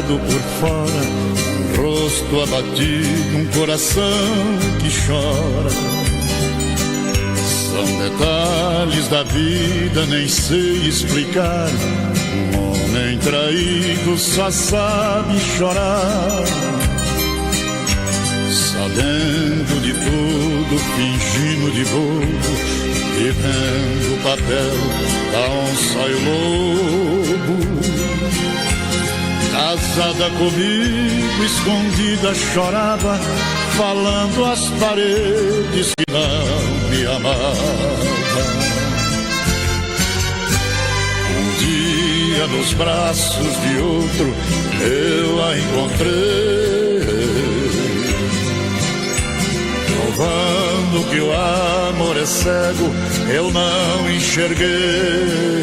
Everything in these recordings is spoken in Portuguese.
rasgado por fora, um rosto abatido, um coração que chora. São detalhes da vida, nem sei explicar. Um homem traído só sabe chorar. Sabendo de tudo, fingindo de bobo, vivendo o papel da onça e o lobo. Casada comigo, escondida chorava, falando às paredes que não me amava. Um dia nos braços de outro eu a encontrei, provando que o amor é cego, eu não enxerguei.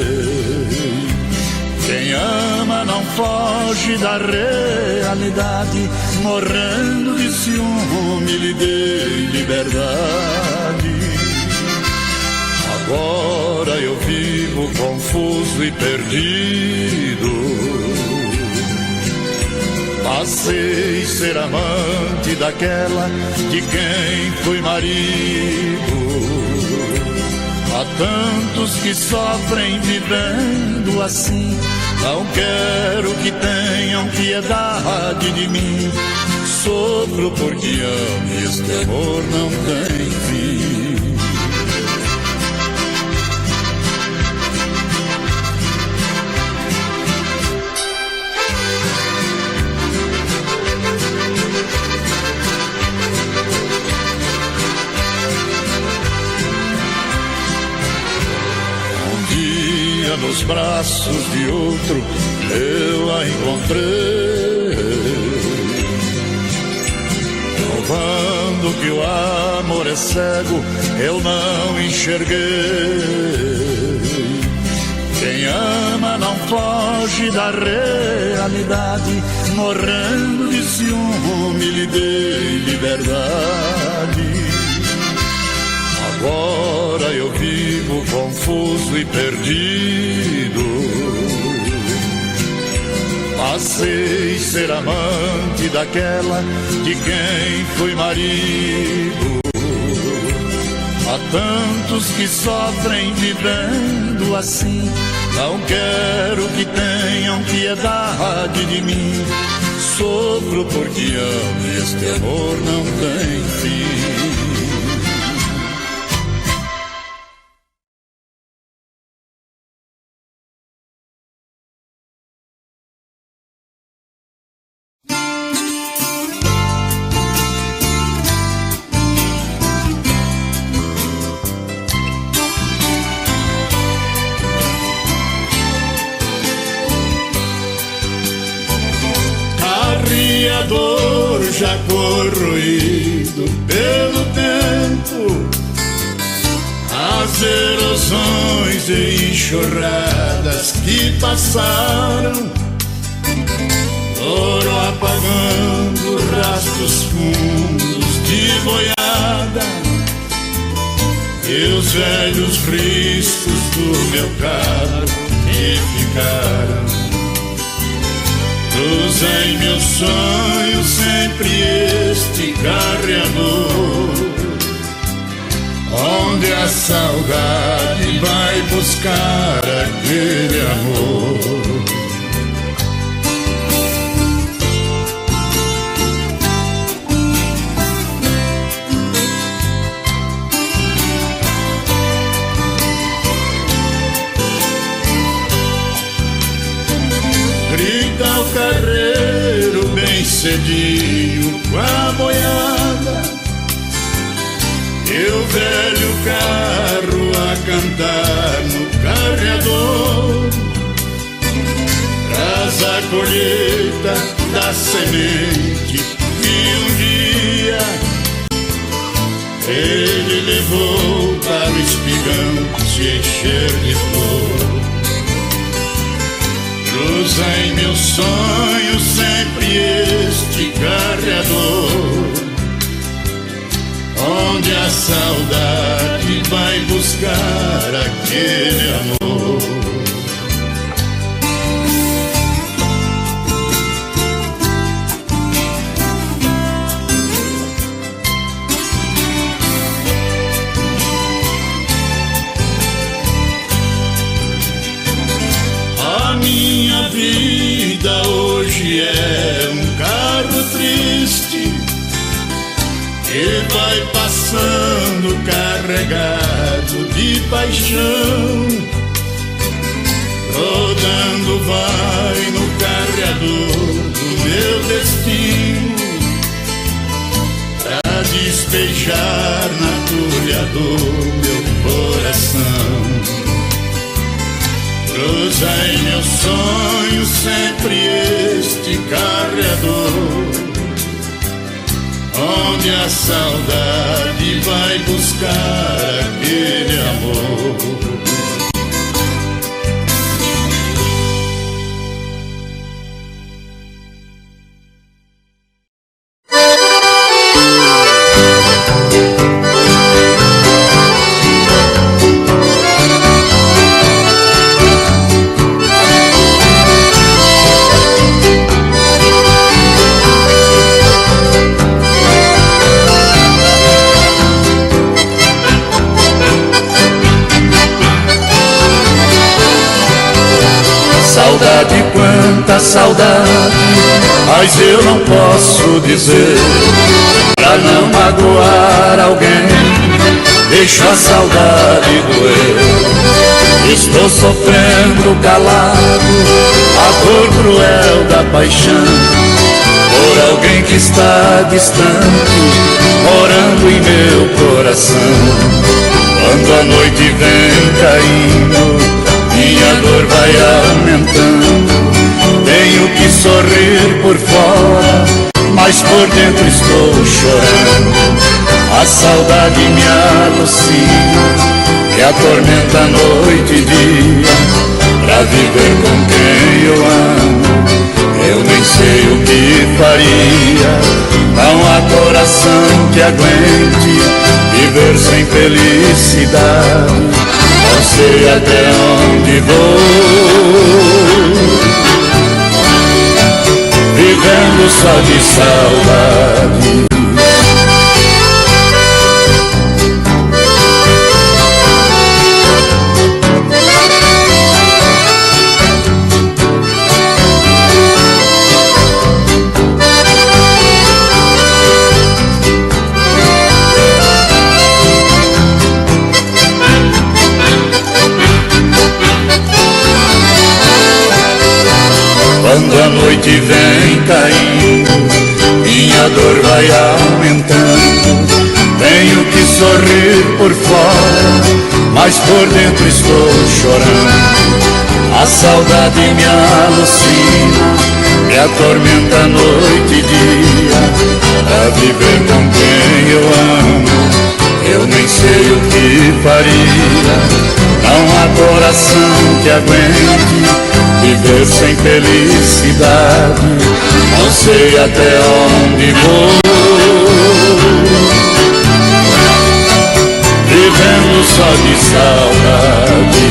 Quem ama não foge da realidade, morrendo de ciúme lhe dei liberdade. Agora eu vivo confuso e perdido, passei ser amante daquela de quem fui marido. Há tantos que sofrem vivendo assim, não quero que tenham piedade de mim. Sofro porque amo e este amor não tem fim. Nos braços de outro eu a encontrei, provando que o amor é cego, eu não enxerguei. Quem ama não foge da realidade, morrendo de ciúme lhe dei liberdade. Agora eu vivo confuso e perdido, passei ser amante daquela de quem fui marido. Há tantos que sofrem vivendo assim, não quero que tenham piedade de mim. Sofro porque amo e este amor não tem fim. Já corroído pelo tempo, as erosões e enxurradas que passaram foram apagando rastros fundos de boiada e os velhos riscos do meu carro que ficaram. Cruzei meus sonhos sempre este carreador, onde a saudade vai buscar aquele amor. Grita o carreiro bem cedinho com a boiada, e o velho carro a cantar no carreador. Traz a colheita da semente que um dia ele levou para o espigão se encher de flor. Cruza em meus sonhos sempre este carreador, onde a saudade vai buscar aquele amor. carregado de paixão, rodando vai no carreador do meu destino, pra despejar na tulha do meu coração. Cruza em meus sonhos sempre este carreador, onde a saudade vai buscar aquele amor. Saudade, quanta saudade, mas eu não posso dizer, pra não magoar alguém, deixo a saudade doer. Estou sofrendo calado a dor cruel da paixão, por alguém que está distante, morando em meu coração. Quando a noite vem caindo, minha dor vai aumentando. Tenho que sorrir por fora, mas por dentro estou chorando. A saudade me alucina, me atormenta noite e dia. Pra viver com quem eu amo, eu nem sei o que faria. Não há coração que aguente viver sem felicidade. Não sei até onde vou, vivendo só de saudade. Quando a noite vem caindo, minha dor vai aumentando. Tenho que sorrir por fora, mas por dentro estou chorando. A saudade me alucina, me atormenta noite e dia. Pra viver com quem eu amo, eu nem sei o que faria. Não há coração que aguente viver sem felicidade. Não sei até onde vou, vivendo só de saudade.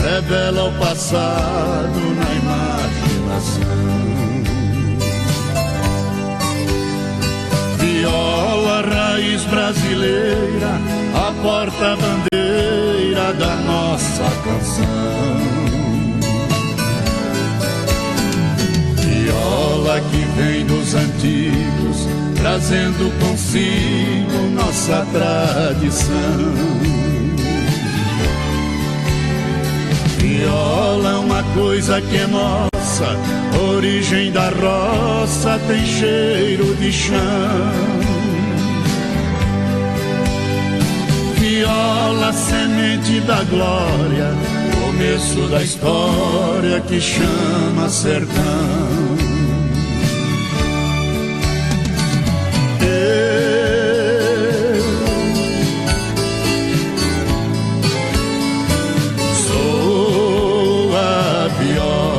Revela o passado na imaginação. Viola, raiz brasileira, a porta-bandeira da nossa canção. Viola que vem dos antigos, trazendo consigo nossa tradição. Viola é uma coisa que é nossa, origem da roça, tem cheiro de chão. Viola, semente da glória, começo da história que chama sertão. Viola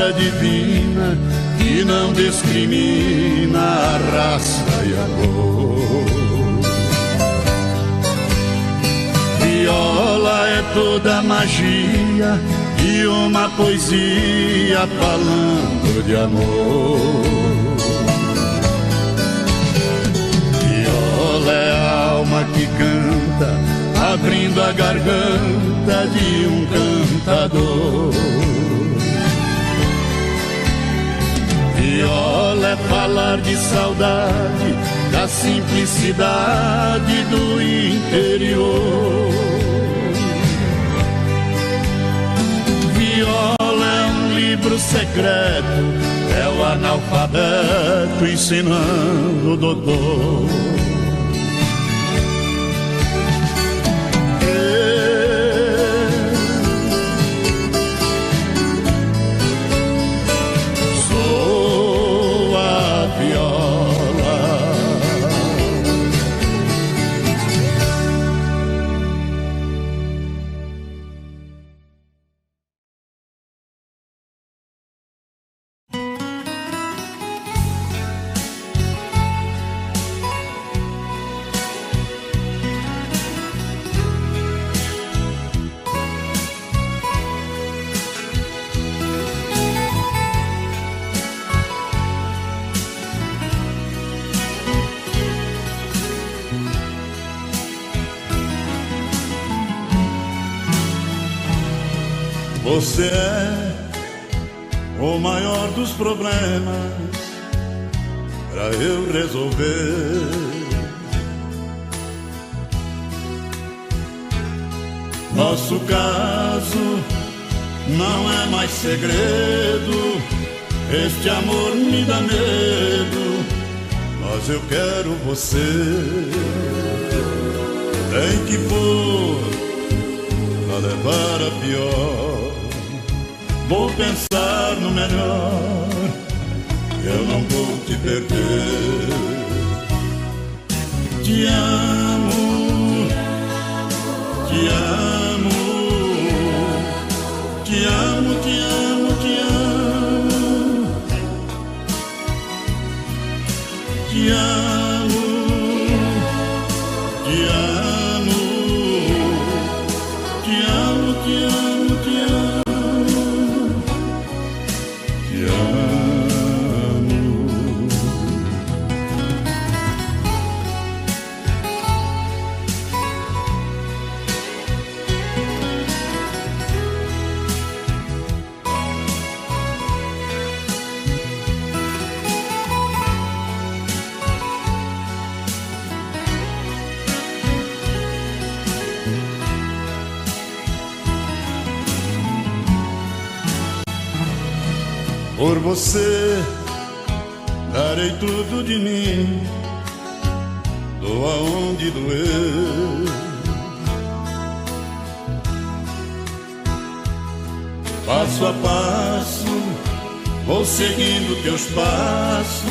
rosa divina que não discrimina a raça e a cor. Viola é toda magia e uma poesia falando de amor. Viola é a alma que canta, abrindo a garganta de um cantador. Viola é falar de saudade, da simplicidade do interior. Viola é um livro secreto, é o analfabeto ensinando o doutor. Você é o maior dos problemas pra eu resolver. Nosso caso não é mais segredo, este amor me dá medo, mas eu quero você. Tem que for pra levar a pior. Vou pensar no melhor, eu não vou te perder. Te amo, te amo, te amo, te amo, te amo, te amo, te amo, te amo, te amo, te amo. Por você darei tudo de mim, dou aonde doer. Passo a passo vou seguindo teus passos,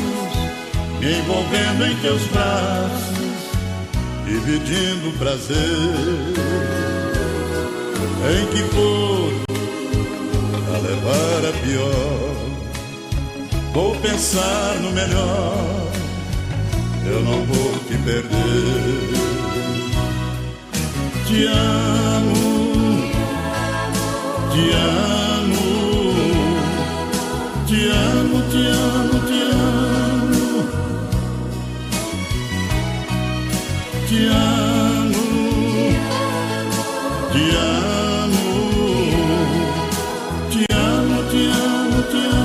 me envolvendo em teus braços, dividindo o prazer. Tem que for pra levar a pior. Vou pensar no melhor, eu não vou te perder. Te amo, te amo, te amo, te amo, te amo, te amo, te amo, te amo, te amo, te amo.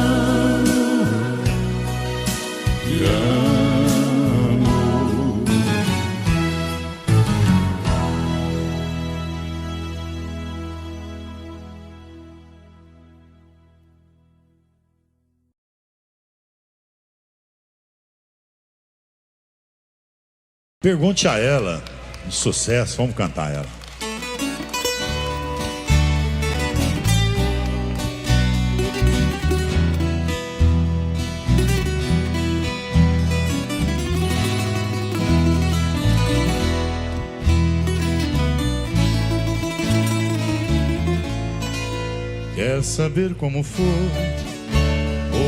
Pergunte a ela, de sucesso, vamos cantar ela. Quer saber como foi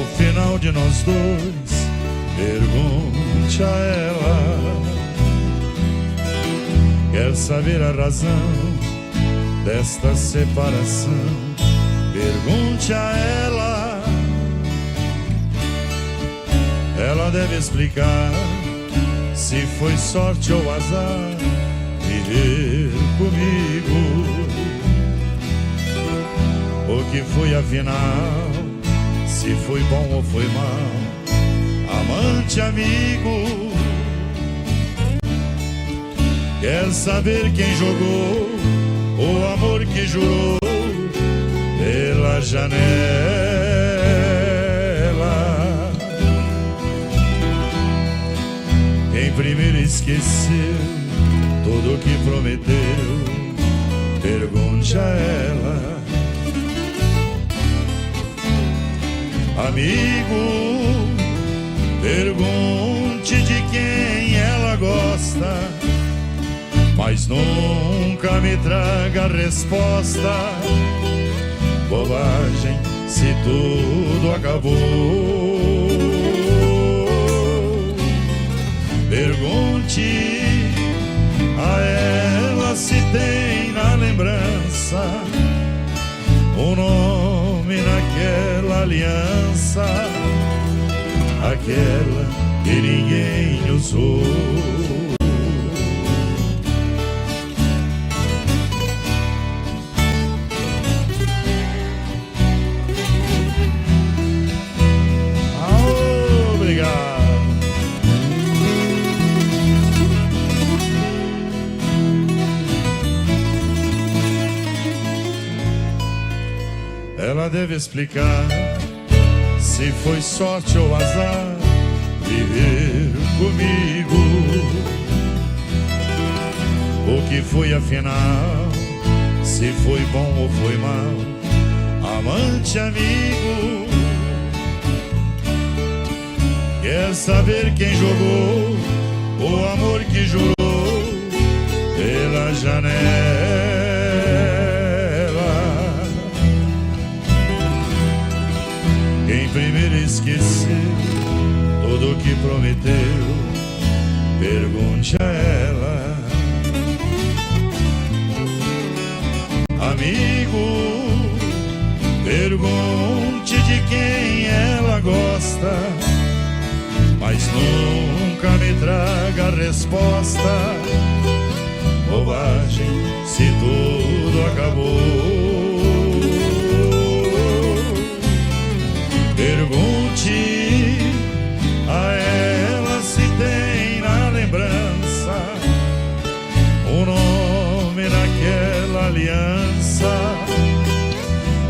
No final de nós dois, pergunte a ela. Quer saber a razão desta separação? Pergunte a ela. Ela deve explicar se foi sorte ou azar viver comigo. O que foi afinal, se foi bom ou foi mal, amante, amigo. Quer saber quem jogou o amor que jurou pela janela? Quem primeiro esqueceu tudo o que prometeu? Pergunte a ela. Amigo, pergunte de quem ela gosta, mas nunca me traga resposta. Bobagem, se tudo acabou. Pergunte a ela se tem na lembrança o nome naquela aliança, aquela que ninguém usou. Ela deve explicar se foi sorte ou azar viver comigo. O que foi afinal, se foi bom ou foi mal, amante, amigo. Quer saber quem jogou o amor que jurou pela janela? Quem primeiro esqueceu tudo o que prometeu? Pergunte a ela. Amigo, pergunte de quem ela gosta, mas nunca me traga resposta. Bobagem, se tudo acabou. Pergunte a ela se tem na lembrança o nome naquela aliança,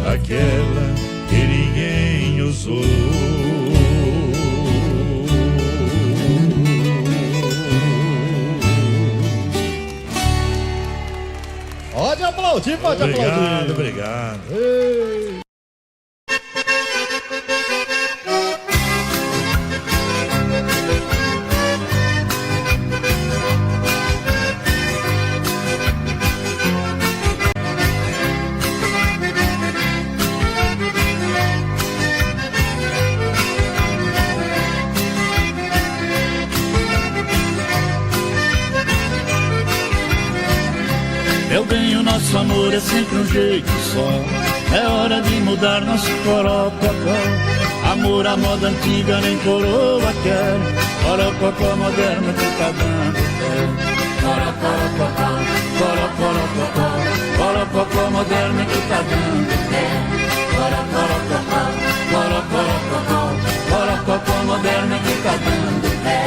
aquela que ninguém usou. Pode aplaudir, pode aplaudir. Obrigado. Ei. Meu bem, o nosso amor é sempre um jeito só. É hora de mudar nosso corococó. Amor à moda antiga nem coroa quer. Corococó moderno que tá dando pé. Corococó, corococó, corococó moderno que tá dando pé. Corococó, corococó, corococó moderno que tá dando pé.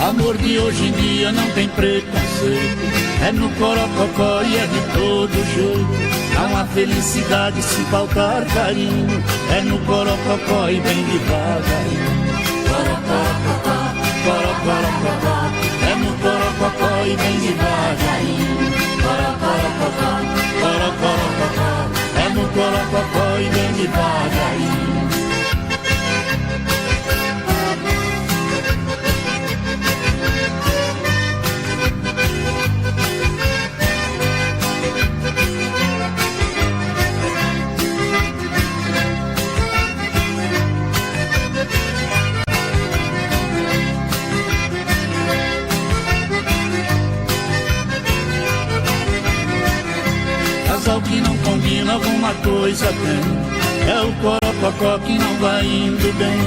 Amor de hoje em dia não tem preconceito. É no corococó e é de todo jeito. Dá uma felicidade se faltar carinho. É no corococó e bem devagarinho. Corococó, corococó. É no corococó e vem devagarinho. Corocorococó, corocorococó, é no corococó e vem devagarinho. Casal que não combina, alguma coisa tem. É o corococó que não vai indo bem.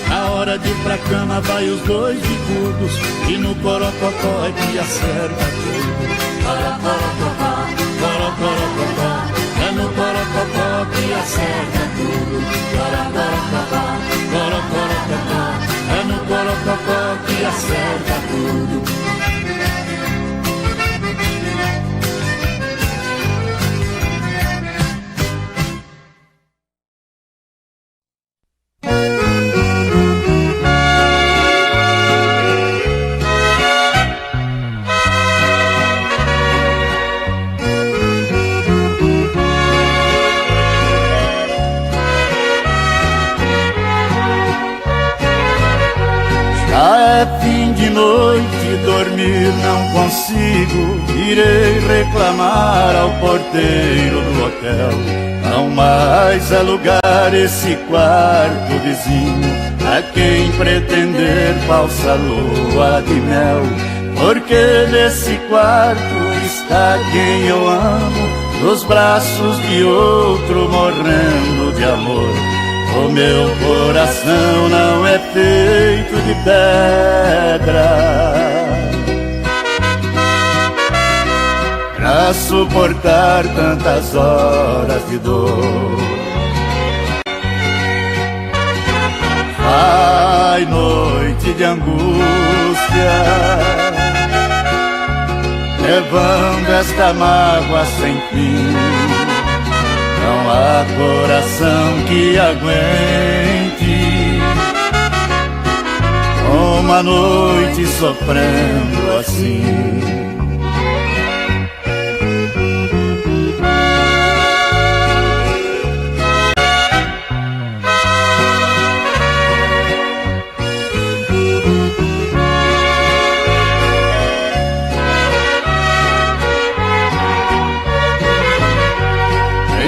Na hora de ir pra cama vai os dois bicudos, e no corococó é que acerta tudo. Corocorococó, corocorococó, é no corococó que acerta tudo. Corocorococó, corocorococó, é no corococó que acerta tudo. Dormir não consigo, irei reclamar ao porteiro do hotel. Não mais alugar esse quarto vizinho a quem pretender falsa lua de mel. Porque nesse quarto está quem eu amo, nos braços de outro morrendo de amor. O meu coração não é feito de pedra pra suportar tantas horas de dor. Vai noite de angústia, levando esta mágoa sem fim. Não há coração que aguente uma noite sofrendo assim.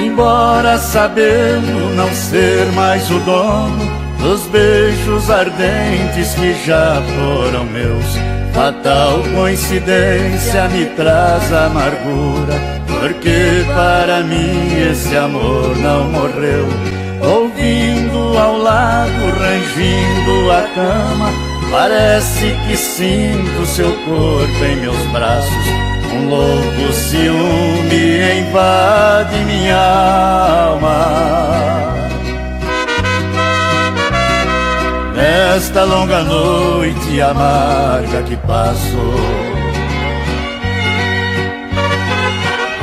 Embora sabendo não ser mais o dono dos beijos ardentes que já foram meus, fatal coincidência me traz amargura, porque para mim esse amor não morreu. Ouvindo ao lado, rangindo a cama, parece que sinto seu corpo em meus braços. Um louco ciúme invade minha alma. Nesta longa noite amarga que passo,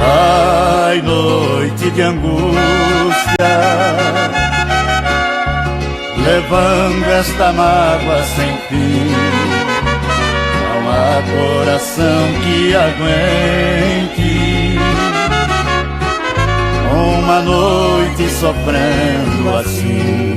ai, noite de angústia, levando esta mágoa sem fim. Não há coração que aguente uma noite sofrendo assim.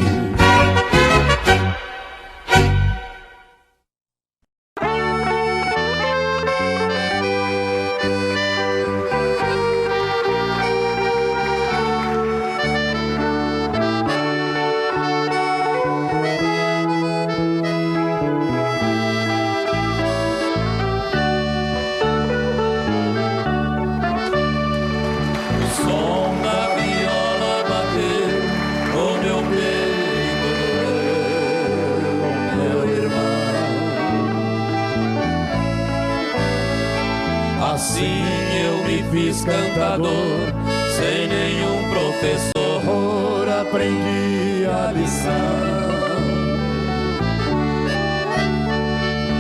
Assim eu me fiz cantador, sem nenhum professor aprendi a lição.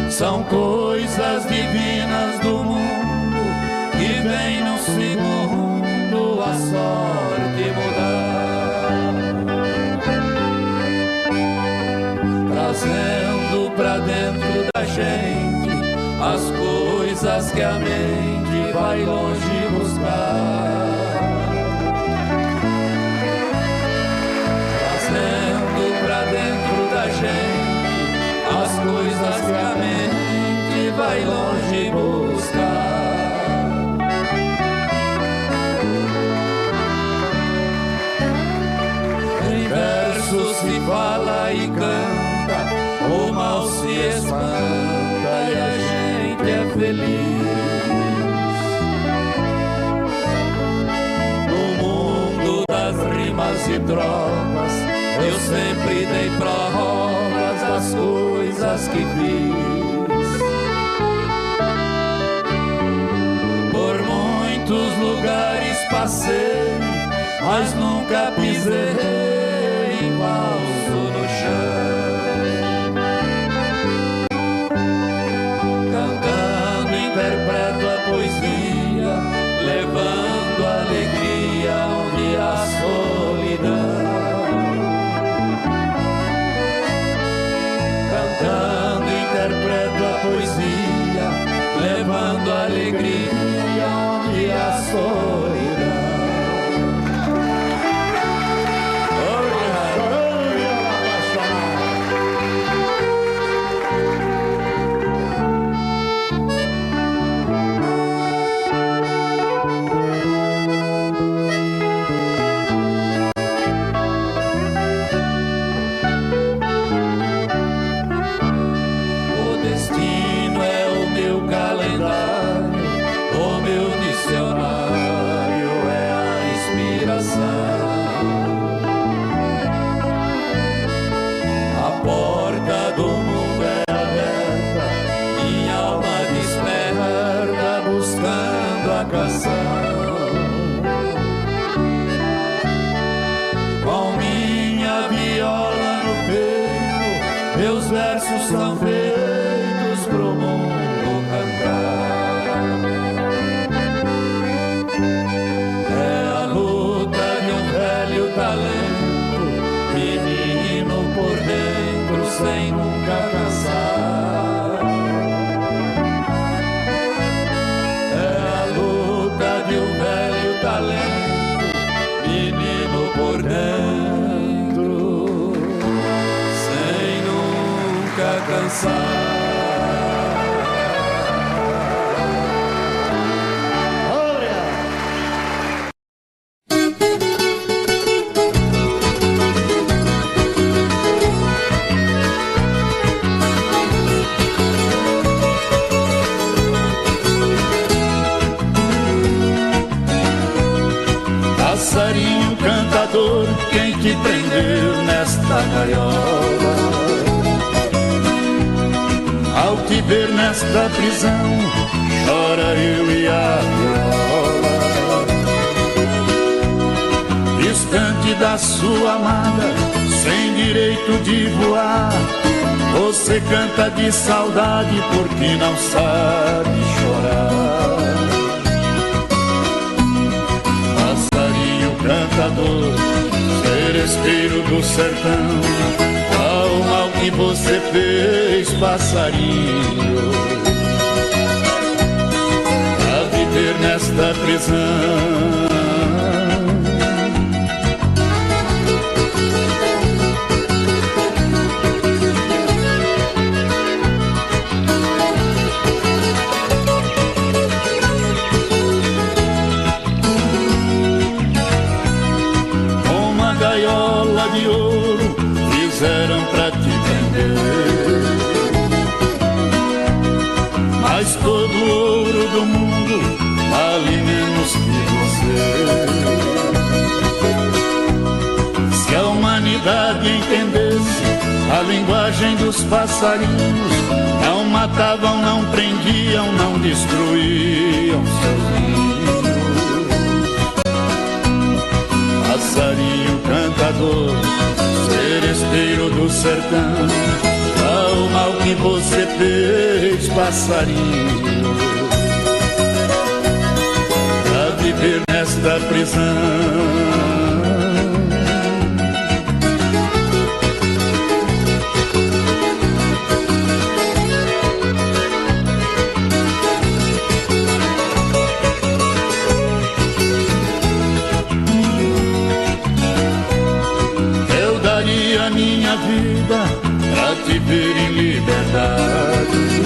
São coisas divinas do mundo que vem no segundo a sorte mudar, trazendo pra dentro da gente as coisas coisas que a mente vai longe buscar, trazendo pra dentro da gente as coisas que a mente vai longe buscar. Em versos se fala e canta, o mal se espanta e a gente é feliz. No mundo das rimas e trocas, eu sempre dei provas das coisas que fiz. Por muitos lugares passei, mas nunca pisei em falso no chão. Cantando interpreto a poesia, levando alegria onde há solidão. Cantando interpreto a poesia, levando alegria onde há solidão. Com minha viola no peito, meus versos são feitos pro mundo cantar. É a luta de um velho talento, menino por dentro sem nunca cansar. É a luta de um velho talento, menino por dentro, sem nunca cansar. Passarinho cantador, quem te prendeu nesta gaiola? Ao te ver nesta prisão, chora eu e a viola. Distante da sua amada, sem direito de voar, você canta de saudade porque não sabe chorar. Cantador, seresteiro do sertão, qual mal que você fez, passarinho, a viver nesta prisão? Gaiola de ouro fizeram pra te vender, mas todo o ouro do mundo vale menos que você. Se a humanidade entendesse a linguagem dos passarinhos, não matavam, não prendiam, não destruíam seus ninhos. Passarinho cantador, seresteiro do sertão, qual o mal que você fez, passarinho, pra viver nesta prisão? cidade.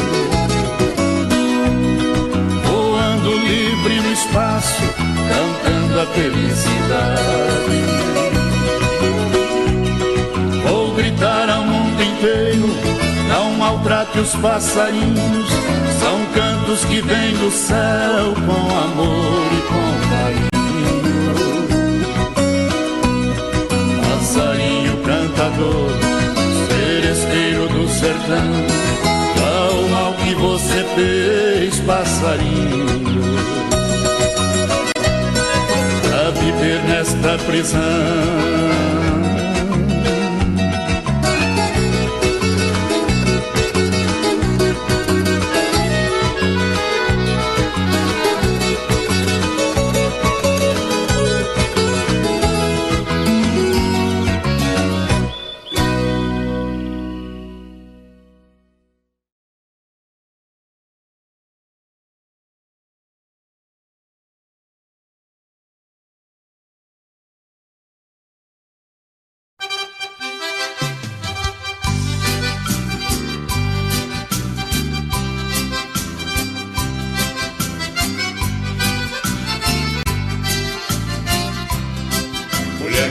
Voando livre no espaço, cantando a felicidade. Vou gritar ao mundo inteiro, não maltrate os passarinhos, são cantos que vêm do céu com amor e com carinho. Passarinho cantador, seresteiro do sertão, qual o mal que você fez, passarinho, pra viver nesta prisão?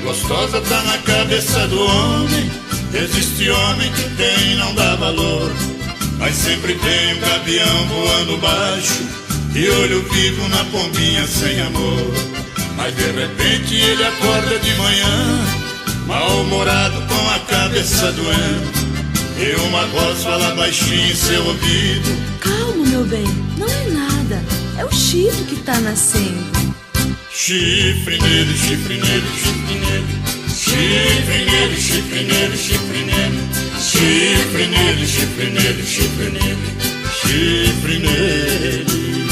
Gostosa tá na cabeça do homem, existe homem que tem e não dá valor, mas sempre tem um gavião voando baixo e olho vivo na pombinha sem amor. Mas de repente ele acorda de manhã, mal-humorado com a cabeça doendo, e uma voz fala baixinho em seu ouvido: calma, meu bem, não é nada, é o chifre que tá nascendo. Chifre nele, chifre nele, chifre nele, chifre nele, chifre nele, chifre nele, chifre nele, chifre nele, chifre nele, chifre nele.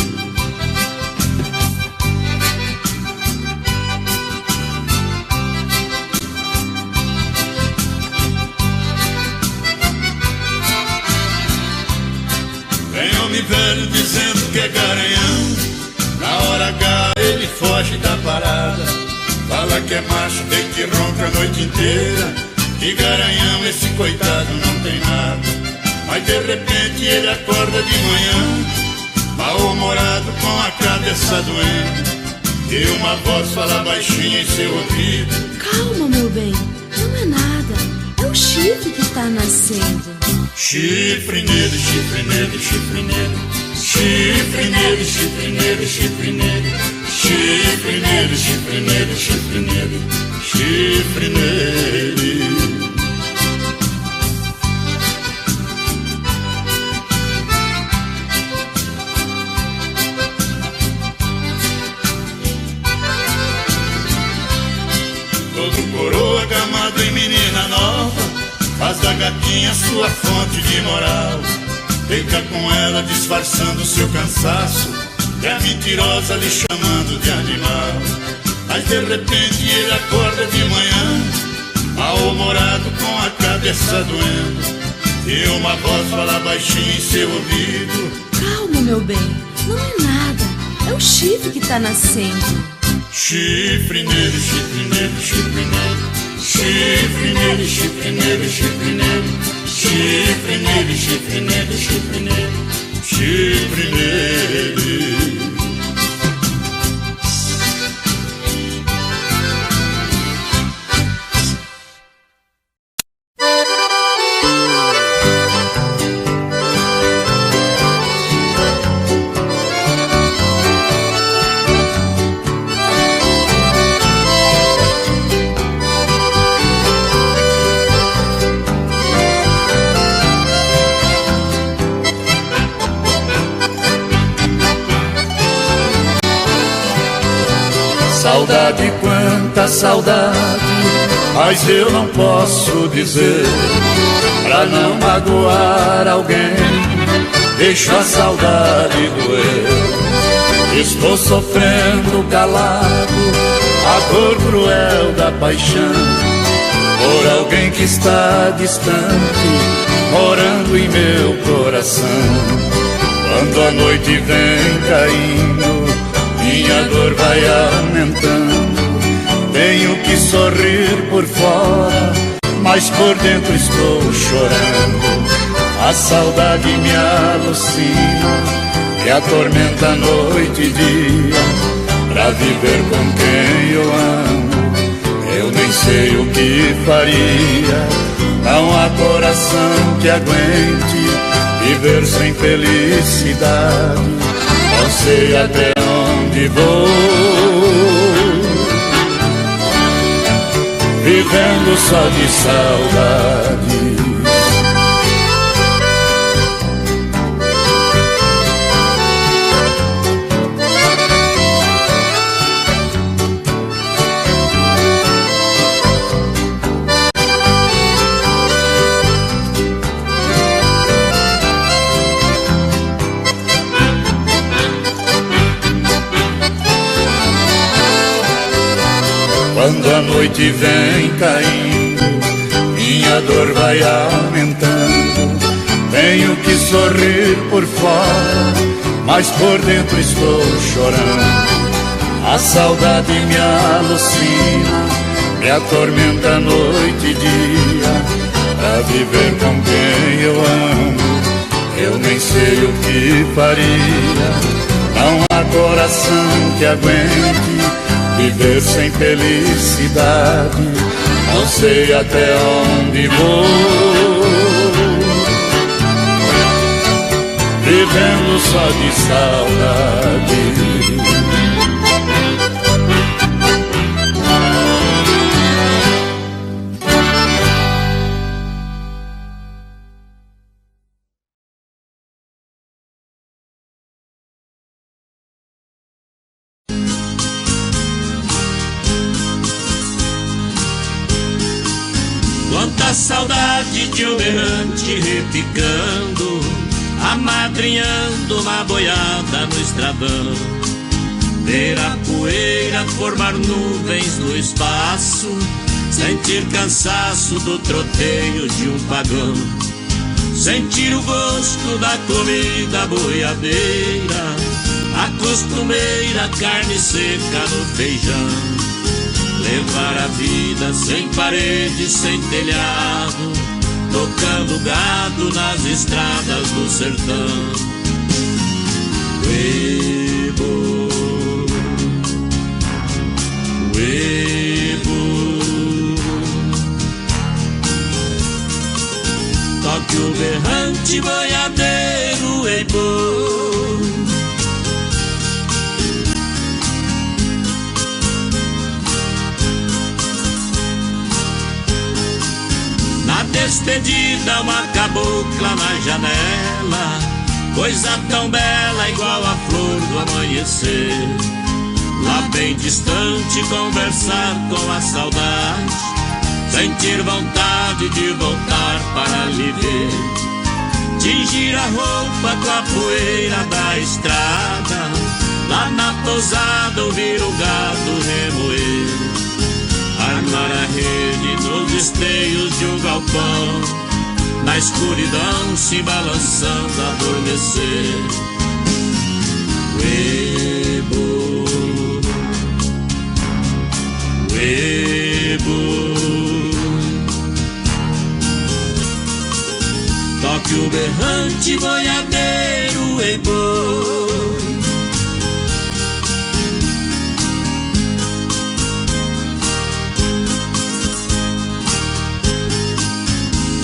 Vem homem velho dizendo que é garanhão, na hora H ele foge da parada, fala que é macho, tem que ronca a noite inteira, e garanhão esse coitado não tem nada. Mas de repente ele acorda de manhã, mal-humorado com a cabeça doendo, e uma voz fala baixinho em seu ouvido: calma, meu bem, não é nada, é o chifre que tá nascendo. Chifre nele, chifre nele, chifre nele, chifre nele, chifre nele, chifre nele, chifre nele, chifre nele, chifre nele, chifre nele. Todo coroa gamado em menina nova, faz da gatinha sua fonte de moral, fica com ela disfarçando seu cansaço, e a mentirosa lhe chamando de animal. Mas de repente ele acorda de manhã, mal-humorado com a cabeça doendo, e uma voz fala baixinho em seu ouvido: calma, meu bem, não é nada, é o chifre que tá nascendo. Chifre nele, chifre nele, chifre nele, chifre nele, chifre nele, chifre nele, chifre nele, chifre nele, chifre nele, chifre nele. Saudade, quanta saudade, mas eu não posso dizer, pra não magoar alguém, deixo a saudade doer. Estou sofrendo calado a dor cruel da paixão, por alguém que está distante, morando em meu coração. Quando a noite vem caindo, minha dor vai aumentando, tenho que sorrir por fora, mas por dentro estou chorando. A saudade me alucina, me atormenta noite e dia. Pra viver com quem eu amo, eu nem sei o que faria. Não há coração que aguente viver sem felicidade. Não sei até onde vou, vivendo só de saudade. Quando a noite vem caindo, minha dor vai aumentando. Tenho que sorrir por fora, mas por dentro estou chorando. A saudade me alucina, me atormenta noite e dia. Pra viver com quem eu amo, eu nem sei o que faria. Não há coração que aguente viver sem felicidade. Não sei até onde vou, vivendo só de saudade. Quanta saudade de um errante repicando, amadrinhando uma boiada no estradão. Ver a poeira formar nuvens no espaço, sentir cansaço do troteio de um pagão. Sentir o gosto da comida boiadeira, a costumeira carne seca no feijão. Levar a vida sem parede, sem telhado, tocando gado nas estradas do sertão. Uebo, uebo, toque o berrante boiadeiro, uebo. Despedida, uma cabocla na janela, coisa tão bela igual a flor do amanhecer. Lá bem distante conversar com a saudade, sentir vontade de voltar para lhe ver. Tingir a roupa com a poeira da estrada, lá na pousada ouvir o gado remoer. Armar a rede nos esteios de um galpão, na escuridão se balançando adormecer. Uebo, uebo, toque o berrante boiadeiro, uebo.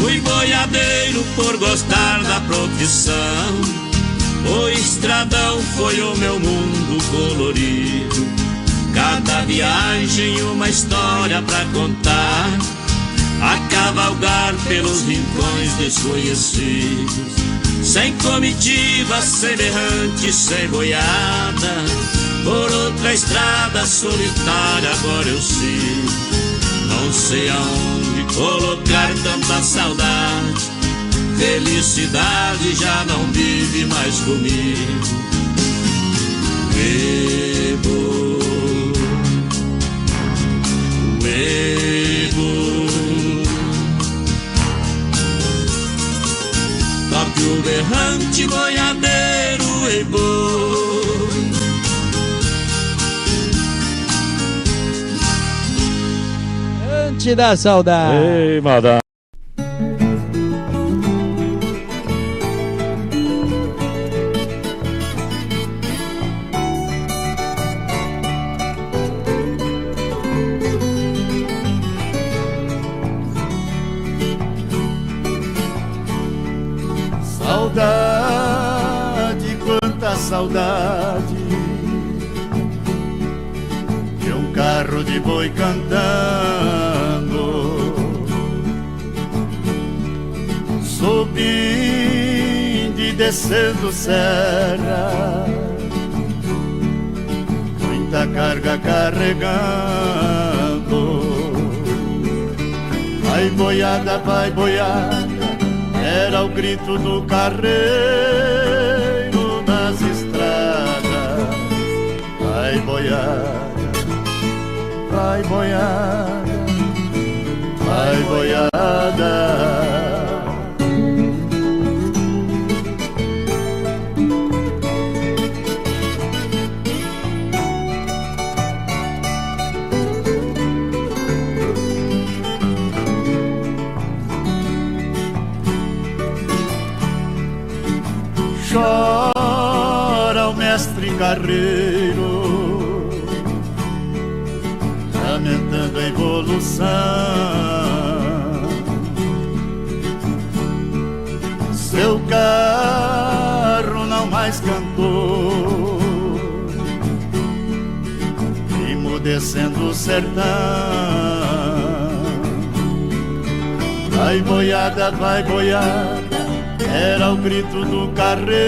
Fui boiadeiro por gostar da profissão, o estradão foi o meu mundo colorido. Cada viagem uma história pra contar, a cavalgar pelos rincões desconhecidos. Sem comitiva, sem berrante, sem boiada, por outra estrada solitária agora eu sigo. Não sei aonde colocar tanta saudade, felicidade já não vive mais comigo. Uebo, uebo, toque o berrante boiadeiro, uebo. Da saudade. Ei, madame. saudade de um carro de boi cantando, subindo e descendo serra, muita carga carregando. Vai boiada, era o grito do carreiro nas estradas. Vai boiada, vai boiada, vai boiada. Chora o mestre carreiro, lamentando a evolução. Seu carro não mais cantou, emudecendo o sertão. Vai boiada, era o grito do carreiro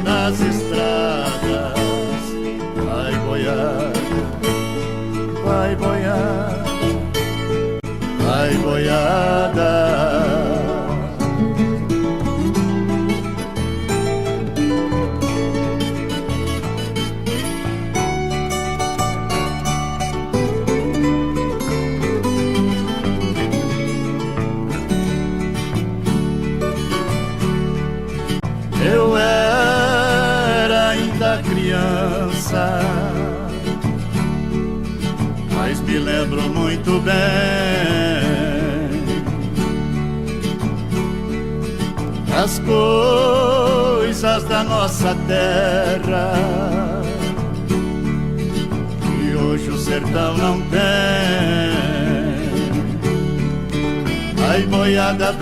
nas estradas. Vai boiada, vai boiada, vai boiada. Eu era ainda criança, mas me lembro muito bem das coisas da nossa terra que hoje o sertão não tem. Vai boiada,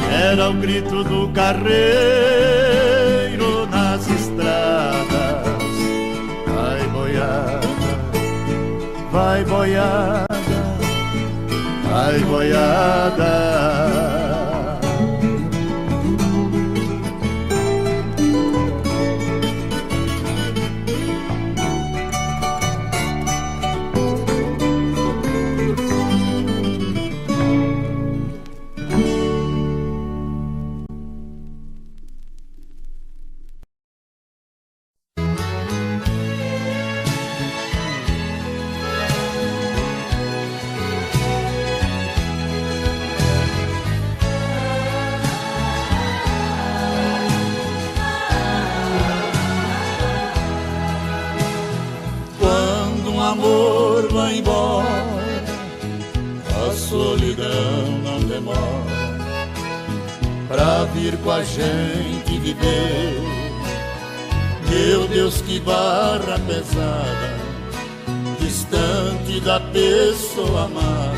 era o grito do carreiro nas estradas. Vai boiada, vai boiada, vai boiada. Amor vai embora, a solidão não demora pra vir com a gente viver. Meu Deus, que barra pesada, distante da pessoa amada.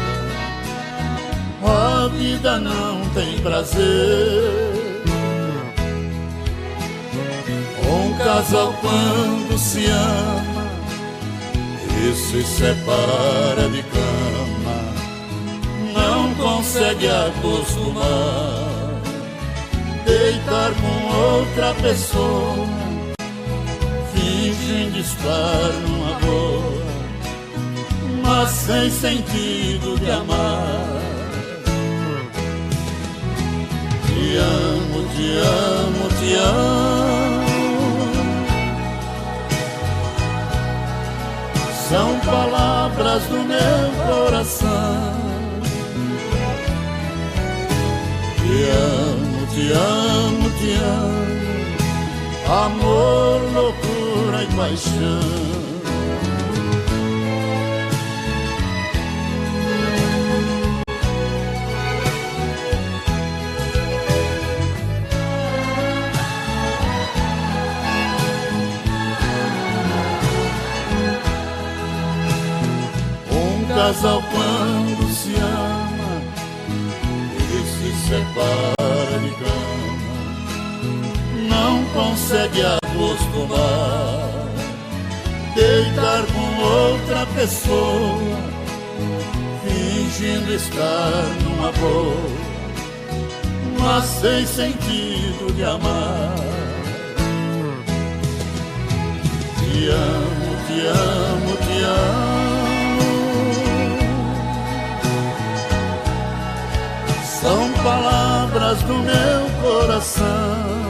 A vida não tem prazer. Um casal quando se ama e se separa de cama, não consegue acostumar deitar com outra pessoa, fingindo estar numa boa, mas sem sentido de amar. Te amo, te amo, te amo, são palavras do meu coração. Te amo, te amo, te amo, amor, loucura e paixão. Casal quando se ama e se separa de cama, consegue acostumar, deitar com outra pessoa, fingindo estar numa boa, mas sem sentido de amar. Te amo, te amo, te amo, são palavras do meu coração.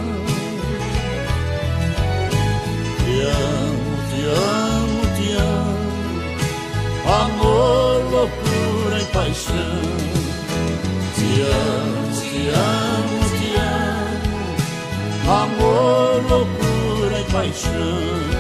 Te amo, te amo, te amo, amor, loucura e paixão. Te amo, te amo, te amo, amor, loucura e paixão.